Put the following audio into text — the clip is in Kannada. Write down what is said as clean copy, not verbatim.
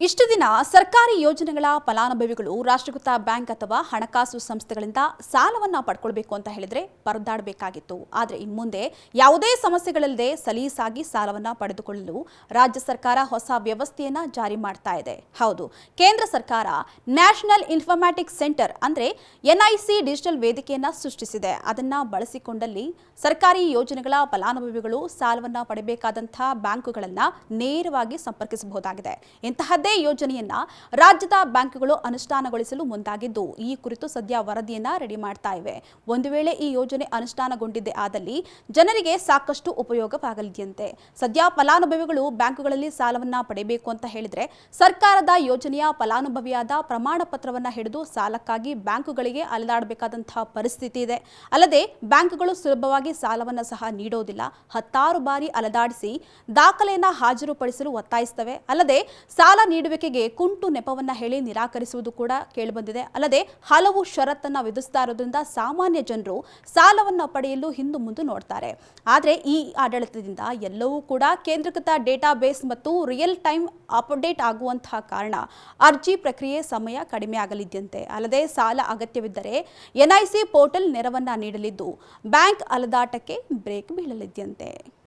ಇಷ್ಟು ದಿನ ಸರ್ಕಾರಿ ಯೋಜನೆಗಳ ಫಲಾನುಭವಿಗಳು ರಾಷ್ಟ್ರೀಕೃತ ಬ್ಯಾಂಕ್ ಅಥವಾ ಹಣಕಾಸು ಸಂಸ್ಥೆಗಳಿಂದ ಸಾಲವನ್ನ ಪಡ್ಕೊಳ್ಬೇಕು ಅಂತ ಹೇಳಿದ್ರೆ ಪರದಾಡಬೇಕಾಗಿತ್ತು. ಆದರೆ ಇನ್ಮುಂದೆ ಯಾವುದೇ ಸಮಸ್ಯೆಗಳಿಲ್ಲದೆ ಸಲೀಸಾಗಿ ಸಾಲವನ್ನ ಪಡೆದುಕೊಳ್ಳಲು ರಾಜ್ಯ ಸರ್ಕಾರ ಹೊಸ ವ್ಯವಸ್ಥೆಯನ್ನ ಜಾರಿ ಮಾಡ್ತಾ ಇದೆ. ಹೌದು, ಕೇಂದ್ರ ಸರ್ಕಾರ ನ್ಯಾಷನಲ್ ಇನ್ಫಾರ್ಮ್ಯಾಟಿಕ್ಸ್ ಸೆಂಟರ್ ಅಂದ್ರೆ ಎನ್ಐಸಿ ಡಿಜಿಟಲ್ ವೇದಿಕೆಯನ್ನ ಸೃಷ್ಟಿಸಿದೆ. ಅದನ್ನ ಬಳಸಿಕೊಂಡಲ್ಲಿ ಸರ್ಕಾರಿ ಯೋಜನೆಗಳ ಫಲಾನುಭವಿಗಳು ಸಾಲವನ್ನ ಪಡೆಯಬೇಕಾದಂತಹ ಬ್ಯಾಂಕುಗಳನ್ನ ನೇರವಾಗಿ ಸಂಪರ್ಕಿಸಬಹುದಾಗಿದೆ. ಇಂತಹದ್ದೇ ಯೋಜನೆಯನ್ನ ರಾಜ್ಯದ ಬ್ಯಾಂಕ್ಗಳು ಅನುಷ್ಠಾನಗೊಳಿಸಲು ಮುಂದಾಗಿದ್ದು, ಈ ಕುರಿತು ಸದ್ಯ ವರದಿಯನ್ನ ರೆಡಿ ಮಾಡ್ತಾ ಇವೆ. ಒಂದು ವೇಳೆ ಈ ಯೋಜನೆ ಅನುಷ್ಠಾನಗೊಂಡಿದ್ದೇ ಆದಲ್ಲಿ ಜನರಿಗೆ ಸಾಕಷ್ಟು ಉಪಯೋಗವಾಗಲಿದೆಯಂತೆ. ಸದ್ಯ ಫಲಾನುಭವಿಗಳು ಬ್ಯಾಂಕುಗಳಲ್ಲಿ ಸಾಲವನ್ನ ಪಡೆಯಬೇಕು ಅಂತ ಹೇಳಿದ್ರೆ ಸರ್ಕಾರದ ಯೋಜನೆಯ ಫಲಾನುಭವಿಯಾದ ಪ್ರಮಾಣ ಪತ್ರವನ್ನ ಹಿಡಿದು ಸಾಲಕ್ಕಾಗಿ ಬ್ಯಾಂಕುಗಳಿಗೆ ಅಲೆದಾಡಬೇಕಾದಂತಹ ಪರಿಸ್ಥಿತಿ ಇದೆ. ಅಲ್ಲದೆ ಬ್ಯಾಂಕ್ಗಳು ಸುಲಭವಾಗಿ ಸಾಲವನ್ನ ಸಹ ನೀಡೋದಿಲ್ಲ. ಹತ್ತಾರು ಬಾರಿ ಅಲೆದಾಡಿಸಿ ದಾಖಲೆಯನ್ನ ಹಾಜರುಪಡಿಸಲು ಒತ್ತಾಯಿಸುತ್ತವೆ. ಅಲ್ಲದೆ ಸಾಲ ನೀಡುವಿಕೆಗೆ ಕುಂಟು ನೆಪವನ್ನ ಹೇಳಿ ನಿರಾಕರಿಸುವುದು ಕೂಡ ಕೇಳಿಬಂದಿದೆ. ಅಲ್ಲದೆ ಹಲವು ಷರತ್ತನ್ನ ವಿಧಿಸ್ತಾ ಇರೋದ್ರಿಂದ ಸಾಮಾನ್ಯ ಜನರು ಸಾಲವನ್ನ ಪಡೆಯಲು ಹಿಂದು ಮುಂದೆ ನೋಡ್ತಾರೆ. ಆದರೆ ಈ ಆಡಳಿತದಿಂದ ಎಲ್ಲವೂ ಕೂಡ ಕೇಂದ್ರೀಕೃತ ಡೇಟಾಬೇಸ್ ಮತ್ತು ರಿಯಲ್ ಟೈಮ್ ಅಪ್ಡೇಟ್ ಆಗುವಂತಹ ಕಾರಣ ಅರ್ಜಿ ಪ್ರಕ್ರಿಯೆ ಸಮಯ ಕಡಿಮೆ ಆಗಲಿದ್ದಂತೆ. ಅಲ್ಲದೆ ಸಾಲ ಅಗತ್ಯವಿದ್ದರೆ ಎನ್ಐಸಿ ಪೋರ್ಟಲ್ ನೆರವನ್ನ ನೀಡಲಿದ್ದು ಬ್ಯಾಂಕ್ ಅಲೆದಾಟಕ್ಕೆ ಬ್ರೇಕ್ ಬೀಳಲಿದ್ದಂತೆ.